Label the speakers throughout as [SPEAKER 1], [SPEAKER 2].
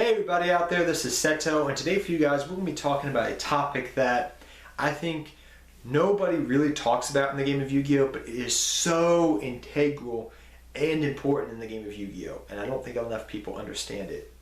[SPEAKER 1] Hey everybody out there, this is Seto, and today for you guys we're going to be talking about a topic that I think nobody really talks about in the game of Yu-Gi-Oh, but it is so integral and important in the game of Yu-Gi-Oh, and I don't think enough people understand it.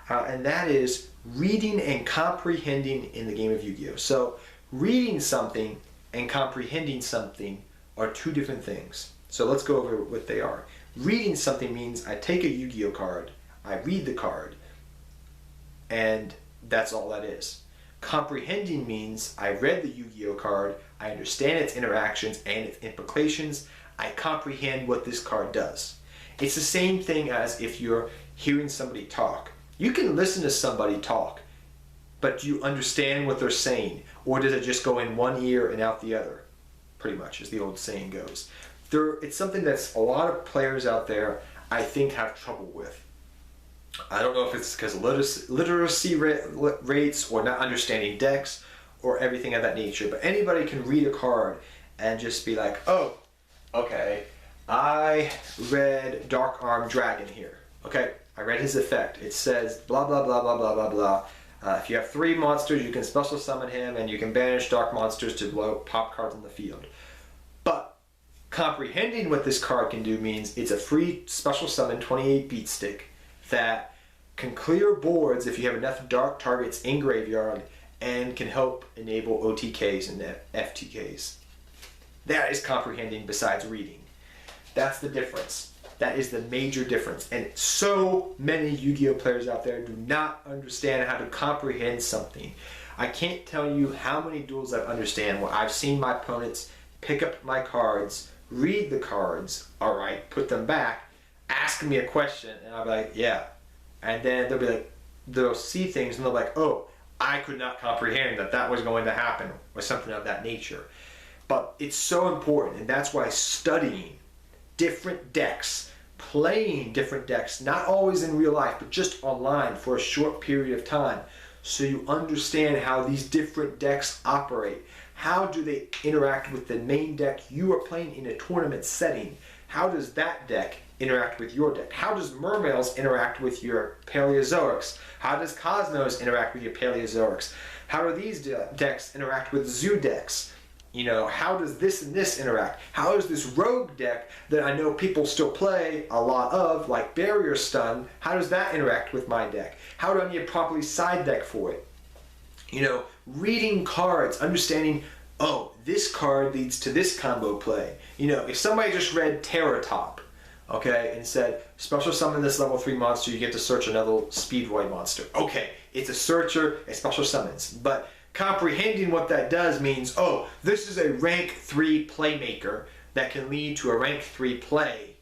[SPEAKER 1] And that is reading and comprehending in the game of Yu-Gi-Oh. So reading something and comprehending something are two different things. So let's go over what they are. Reading something means I take a Yu-Gi-Oh card, I read the card, and that's all that is. Comprehending means I read the Yu-Gi-Oh card, I understand its interactions and its implications, I comprehend what this card does. It's the same thing as if you're hearing somebody talk. You can listen to somebody talk, but do you understand what they're saying? Or does it just go in one ear and out the other? Pretty much, as the old saying goes. It's something that's a lot of players out there, I think, have trouble with. I don't know if it's because of literacy rates or not understanding decks or everything of that nature, but anybody can read a card and just be like, oh, okay, I read Dark Arm Dragon here. Okay, I read his effect. It says blah, blah, blah, blah, blah, blah, blah. If you have 3 monsters, you can special summon him and you can banish dark monsters to blow pop cards on the field. But comprehending what this card can do means it's a free special summon 28 beat stick that can clear boards if you have enough dark targets in graveyard and can help enable OTKs and FTKs. That is comprehending besides reading. That's the difference. That is the major difference. And so many Yu-Gi-Oh players out there do not understand how to comprehend something. I can't tell you how many duels I understand where I've seen my opponents pick up my cards, read the cards, alright, put them back, ask me a question, and I'll be like, yeah. And then they'll see things and they'll be like, oh, I could not comprehend that that was going to happen, or something of that nature. But it's so important, and that's why studying different decks, playing different decks, not always in real life, but just online for a short period of time, so you understand how these different decks operate. How do they interact with the main deck you are playing in a tournament setting? How does that deck interact with your deck? How does Mermails interact with your Paleozoics? How does Cosmos interact with your Paleozoics? How do these decks interact with Zoo decks? You know, how does this and this interact? How is this rogue deck that I know people still play a lot of, like Barrier Stun, how does that interact with my deck? How do I need to properly side deck for it? You know, reading cards, understanding, oh, this card leads to this combo play. You know, if somebody just read Terror Top, okay, and said, special summon this level 3 monster, you get to search another Speedroid monster. Okay, it's a searcher, it special summons. But comprehending what that does means, oh, this is a rank 3 playmaker that can lead to a rank 3 play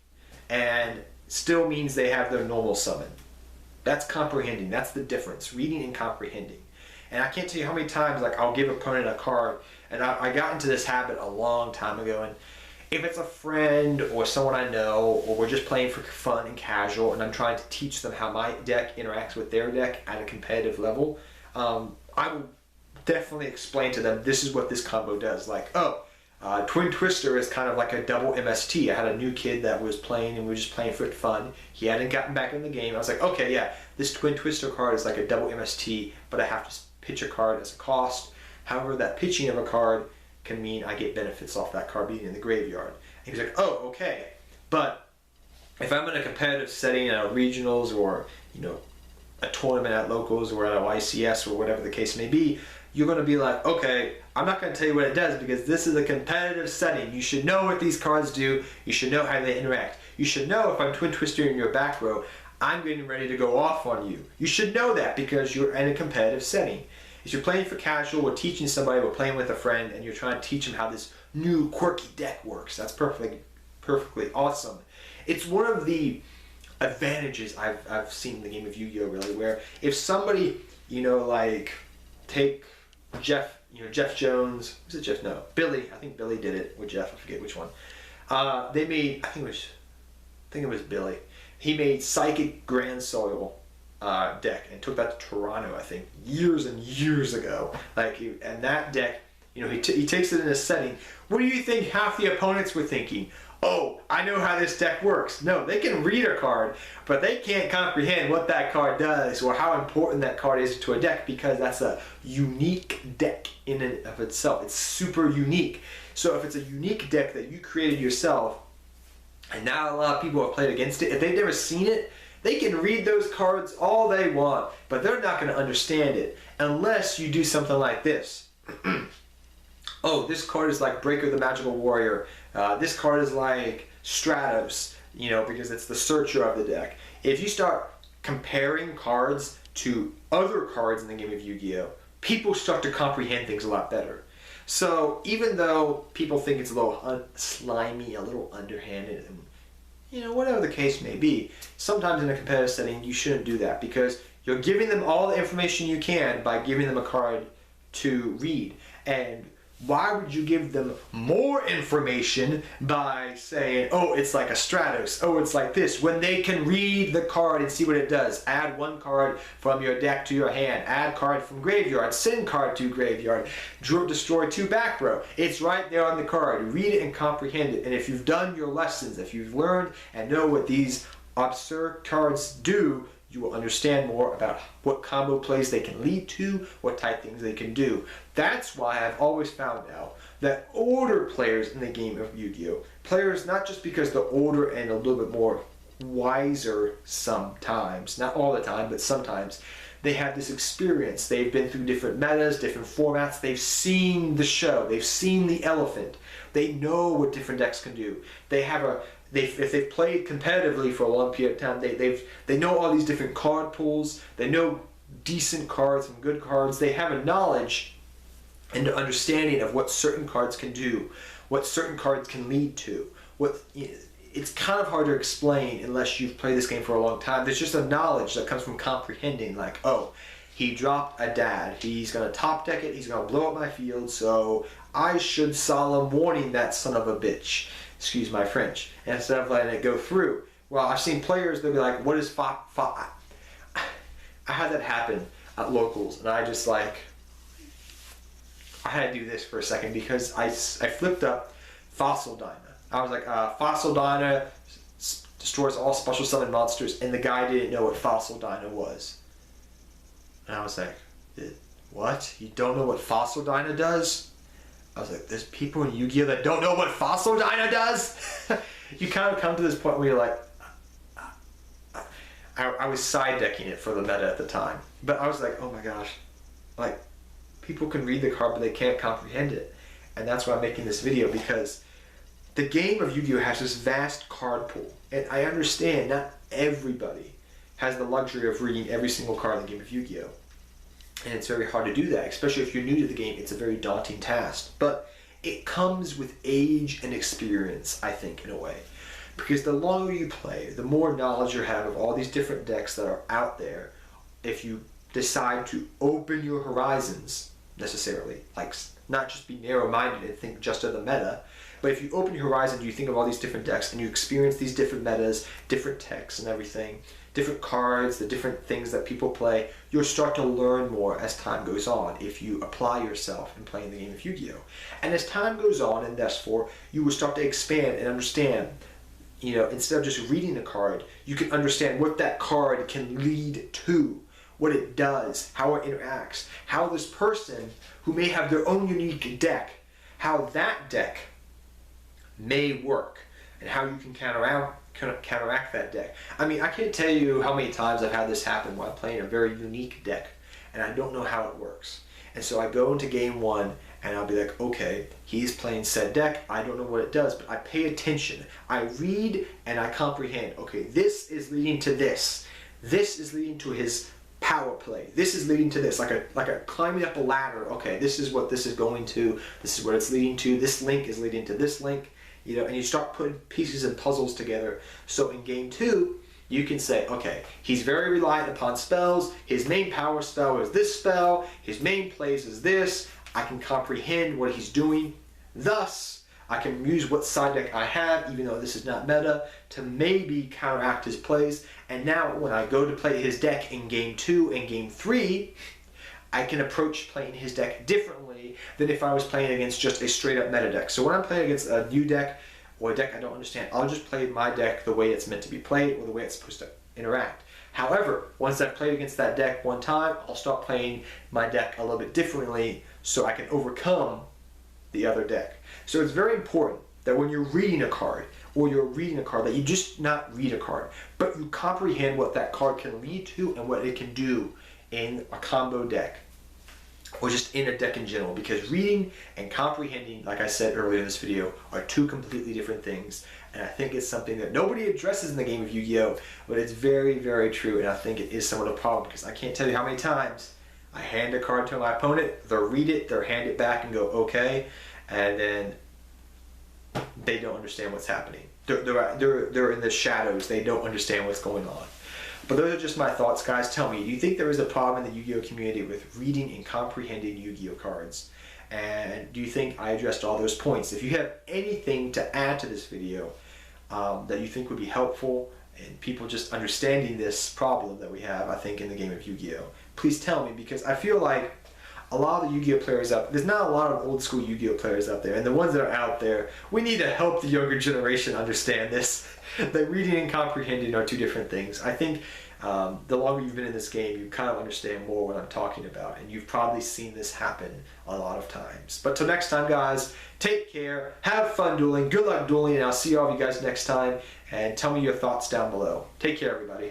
[SPEAKER 1] and still means they have their normal summon. That's comprehending. That's the difference, reading and comprehending. And I can't tell you how many times like I'll give an opponent a card, and I got into this habit a long time ago, and if it's a friend or someone I know, or we're just playing for fun and casual, and I'm trying to teach them how my deck interacts with their deck at a competitive level, I will definitely explain to them, this is what this combo does. Like, oh, Twin Twister is kind of like a double MST. I had a new kid that was playing, and we were just playing for fun. He hadn't gotten back in the game. I was like, okay, yeah, this Twin Twister card is like a double MST, but I have to pitch a card as a cost. However, that pitching of a card can mean I get benefits off that card being in the graveyard. And he's like, oh, okay. But if I'm in a competitive setting at regionals, or you know, a tournament at locals, or at a YCS, or whatever the case may be, you're going to be like, okay, I'm not going to tell you what it does because this is a competitive setting. You should know what these cards do. You should know how they interact. You should know if I'm Twin Twister in your back row, I'm getting ready to go off on you. You should know that because you're in a competitive setting. If you're playing for casual or teaching somebody or playing with a friend and you're trying to teach them how this new quirky deck works, that's perfectly awesome. It's one of the advantages I've seen in the game of Yu-Gi-Oh! Really, where if somebody, you know, like take Jeff Jones, was it Jeff? No, Billy. I think Billy did it with Jeff. I forget which one. They made, I think it was Billy. He made Psychic Grand Soil deck and took that to Toronto, I think, years and years ago. And that deck, you know, he takes it in a setting. What do you think half the opponents were thinking? oh, I know how this deck works. No, they can read a card, but they can't comprehend what that card does or how important that card is to a deck, because that's a unique deck in and of itself. It's super unique. So if it's a unique deck that you created yourself, and not a lot of people have played against it, if they've never seen it, they can read those cards all they want, but they're not going to understand it unless you do something like this. Oh, this card is like Breaker the Magical Warrior. This card is like Stratos, because it's the searcher of the deck. If you start comparing cards to other cards in the game of Yu-Gi-Oh!, people start to comprehend things a lot better. So even though people think it's a little slimy, a little underhanded, and whatever the case may be, sometimes in a competitive setting you shouldn't do that, because you're giving them all the information you can by giving them a card to read. And why would you give them more information by saying, oh, it's like a Stratos, oh, it's like this, when they can read the card and see what it does? Add one card from your deck to your hand, add card from graveyard, send card to graveyard, destroy 2 back row. It's right there on the card. Read it and comprehend it. And if you've done your lessons, if you've learned and know what these absurd cards do, you will understand more about what combo plays they can lead to, what type things they can do. That's why I've always found out that older players in the game of Yu-Gi-Oh! Players, not just because they're older and a little bit more wiser sometimes, not all the time, but sometimes, they have this experience. They've been through different metas, different formats. They've seen the show. They've seen the elephant. They know what different decks can do. If they've played competitively for a long period of time, they know all these different card pools. They know decent cards and good cards. They have a knowledge and an understanding of what certain cards can do, what certain cards can lead to. It's kind of hard to explain unless you've played this game for a long time. There's just a knowledge that comes from comprehending, like, oh, he dropped a dad. He's going to top deck it. He's going to blow up my field, so I should solemn warning that son of a bitch. Excuse my French. And instead of letting it go through. Well, I've seen players, they'll be like, what is fa? I had that happen at locals, and I had to do this for a second, because I flipped up Fossil Dyna. I was like, Fossil Dyna destroys all special summon monsters, and the guy didn't know what Fossil Dyna was. And I was like, what? You don't know what Fossil Dyna does? I was like, there's people in Yu-Gi-Oh! That don't know what Fossil Dyna does? You kind of come to this point where you're like, I was side decking it for the meta at the time. But I was like, oh my gosh, like, people can read the card, but they can't comprehend it. And that's why I'm making this video, because the game of Yu-Gi-Oh! Has this vast card pool. And I understand not everybody has the luxury of reading every single card in the game of Yu-Gi-Oh! And it's very hard to do that, especially if you're new to the game. It's a very daunting task. But it comes with age and experience, I think, in a way. Because the longer you play, the more knowledge you have of all these different decks that are out there. If you decide to open your horizons, necessarily, like not just be narrow-minded and think just of the meta, but if you open your horizon, you think of all these different decks and you experience these different metas, different techs and everything, different cards, the different things that people play, you'll start to learn more as time goes on if you apply yourself in playing the game of Yu-Gi-Oh! And as time goes on, and therefore, you will start to expand and understand, instead of just reading the card, you can understand what that card can lead to, what it does, how it interacts, how this person who may have their own unique deck, how that deck may work, and how you can counteract that deck. I mean, I can't tell you how many times I've had this happen while I'm playing a very unique deck, and I don't know how it works. And so I go into game one, and I'll be like, okay, he's playing said deck, I don't know what it does, but I pay attention. I read and I comprehend, okay, this is leading to this. This is leading to his power play. This is leading to this, like a climbing up a ladder. Okay, this is what this is going to. This is what it's leading to. This link is leading to this link. And you start putting pieces and puzzles together. So in game two, you can say, okay, he's very reliant upon spells. His main power spell is this spell. His main plays is this. I can comprehend what he's doing. Thus, I can use what side deck I have, even though this is not meta, to maybe counteract his plays. And now when I go to play his deck in game two and game three, I can approach playing his deck differently than if I was playing against just a straight up meta deck. So when I'm playing against a new deck, or a deck I don't understand, I'll just play my deck the way it's meant to be played or the way it's supposed to interact. However, once I've played against that deck one time, I'll start playing my deck a little bit differently so I can overcome the other deck. So it's very important that when you're reading a card, or you're reading a card, that you just not read a card, but you comprehend what that card can lead to and what it can do in a combo deck, or just in a deck in general, because reading and comprehending, like I said earlier in this video, are two completely different things. And I think it's something that nobody addresses in the game of Yu-Gi-Oh! But it's very, very true, and I think it is somewhat a problem, because I can't tell you how many times I hand a card to my opponent, they'll read it, they'll hand it back and go, okay, and then they don't understand what's happening. They're in the shadows, they don't understand what's going on. But those are just my thoughts, guys. Tell me, do you think there is a problem in the Yu-Gi-Oh! Community with reading and comprehending Yu-Gi-Oh! Cards? And do you think I addressed all those points? If you have anything to add to this video that you think would be helpful and people just understanding this problem that we have, I think, in the game of Yu-Gi-Oh! Please tell me, because I feel like a lot of the Yu-Gi-Oh! Players there's not a lot of old school Yu-Gi-Oh! Players out there, and the ones that are out there, we need to help the younger generation understand this, that reading and comprehending are two different things. I think the longer you've been in this game, you kind of understand more what I'm talking about, and you've probably seen this happen a lot of times. But till next time, guys, take care, have fun dueling, good luck dueling, and I'll see all of you guys next time, and tell me your thoughts down below. Take care, everybody.